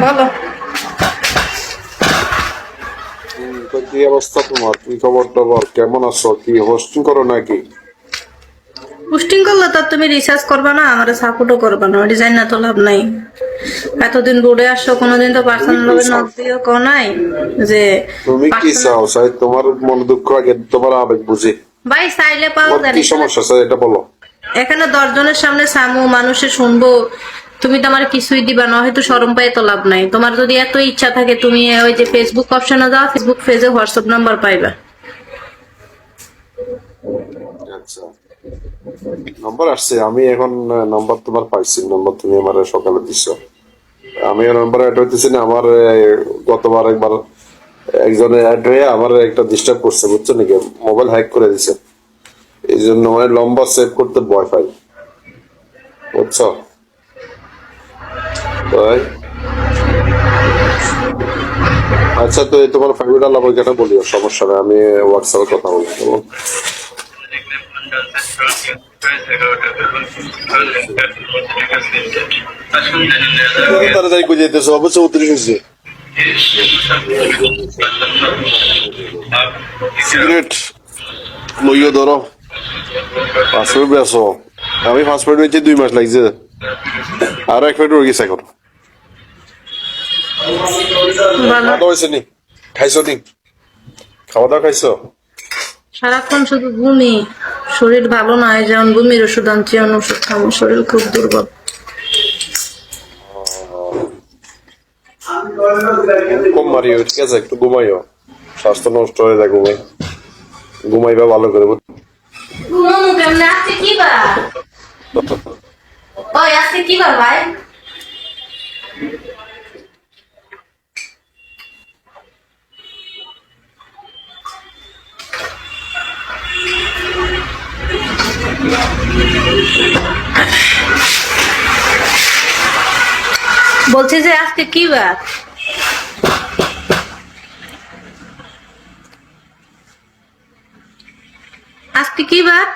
ভালো। কি অবস্থা তোমার? কি খবর টবর? কেমন আছো? কি হোস্টিং করো নাকি? পোস্টিং করলে তো তুমি রিসার্চ করবা না, আমার সাপোর্টও করবা না, ডিজাইন না তো লাভ নাই। এতদিন বোর্ডে আসছো, কোনোদিন তো তুমি পার্সোনাল কি ভাবে চাও? নক দিও কো নাই যে তুমি কি পার্সোনাল। চাও? সাই তোমার মন দুঃখ আগে তোমার আবেগ বুঝি। ভাই চাইলে পাওয়া তোমার যায় কি এখানে। সমস্যা স্যার এটা বলো। এখানে 10 জনের সামনে সামু মানুষে শুনবো, তুমি তো আমার কিছুই দিবা না, হয়তো শরম পাই তো লাভ নাই। তোমার যদি এত ইচ্ছা থাকে তুমি ওই যে ফেসবুক অপশনে যাও, ফেসবুক পেজে হোয়াটসঅ্যাপ নাম্বার পাইবা। আচ্ছা, নাম্বার আসছে। আমি এখন নাম্বার তোমার পাইছি, নাম্বার তুমি আমার সকালে দিছো। আমি নাম্বার অ্যাড হইতেছি না। আমার গতবার একবার একজনে অ্যাড হয়ে আমার একটা ডিস্টার্ব করছে, বুঝছো নাকি? মোবাইল হ্যাক করে দিছে, এই জন্য মানে লম্বা সেভ করতে ভয় পাই, বুঝছো? তাই আচ্ছা, তো এই তোমার ফ্যামিলি আলাপ ওইখানে বলিও, সমস্যা নেই। আমি হোয়াটসঅ্যাপে কথা বলবো, কেমন? তাড়াতাড়ি করে যেতেছো, অবশ্য 34 হয়েছে। সিগারেট লইও ধরো, পাসপোর্ট বেসো। আমি পাসপোর্ট বেঁচে 2 মাস লাগছে, আরো 1 মিনিট রয়ে গেছে এখন। ভালো। খাওয়া দাওয়া হয়েছে নি? খাইছো নি? খাওয়া দাওয়া খাইছো? সারাক্ষণ শুধু ঘুমি, শরীর ভালো না, যেমন ঘুমির ওষুধ আনছি, ওষুধ খাবো, শরীর খুব দুর্বল। কম মারিও, ঠিক আছে? একটু ঘুমাইও, স্বাস্থ্য নষ্ট হয়ে যায়। ঘুমাইবা ভালো করে। ঘুমানো কেমনে? আজকে কি বার? ওই আজকে কি বার ভাই? বলছি যে আজকে কি বার? আজকে কি বার?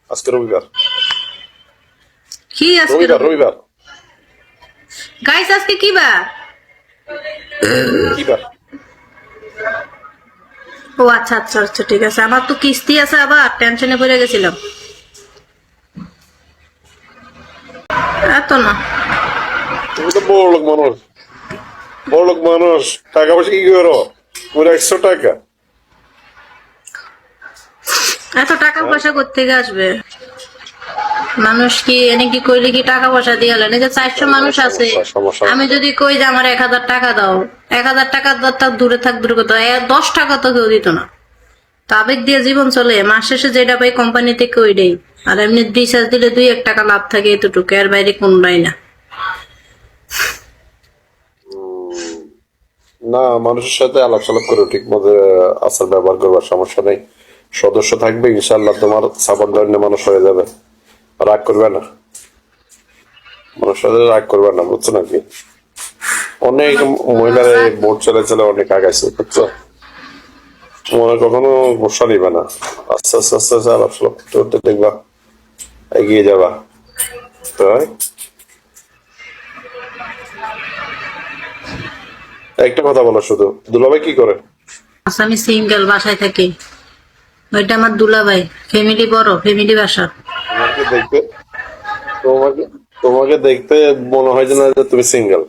আজকে রবিবার। কি আজকে? রবিবার রবিবার গাইস আজকে কি বার? কি বার? ও আচ্ছা আচ্ছা আচ্ছা, ঠিক আছে। আমার তো কিস্তি আছে, আবার টেনশনে পড়ে গেছিলাম। এত না। তুমি তো বড় লোক মানুষ, বড় লোক মানুষ, টাকা পয়সা কি করো? পুরো 100 টাকা। এত টাকা পয়সা কোত্থেকে আসবে? মানুষ কি এনে কি কইলে কি টাকা পয়সা দিয়ে গেলেন? এই যে 400 মানুষ আছে, সমস্যা আমি যদি কই যে আমার 1000 টাকা দাও, 1000 টাকা তো দূরে থাক, দূরে কথা, 10 টাকা তো কেউ দিত না। তো আবেগ দিয়ে জীবন চলে, মাস শেষে যেটা পাই কোম্পানি থেকে ওইটাই। আর এমনি রিচার্জ দিলে 2-1 টাকা লাভ থাকে, এতটুকু, এর বাইরে কোনটাই না। না, মানুষের সাথে আলাপ সালাপ করে ঠিক মতো আচার ব্যবহার করবার, সমস্যা নেই। সদস্য থাকবে, ইনশাল্লাহ তোমার সাপোর্ট ধরনের মানুষ হয়ে যাবে। রাগ করবে না, মানুষের সাথে রাগ করবে না, বুঝছো নাকি? অনেক মহিলারা এই বোর্ড চলে চলে অনেক আগাইছে, বুঝছো? মনে কখনো গোসা নিবে না। আস্তে আস্তে আস্তে আস্তে আলাপ সালাপ করতে করতে দেখবা এগিয়ে যাবা। তাই একটা কথা বলো শুধু, দুলাভাই কি করে? আচ্ছা, আমি সিঙ্গেল, বাসায় থাকি। ওইটা আমার দুলাভাই, ফ্যামিলি বড়, ফ্যামিলি বাসা। তোমাকে দেখতে তোমাকে তোমাকে দেখতে মনে হয় যে না যে তুমি সিঙ্গেল।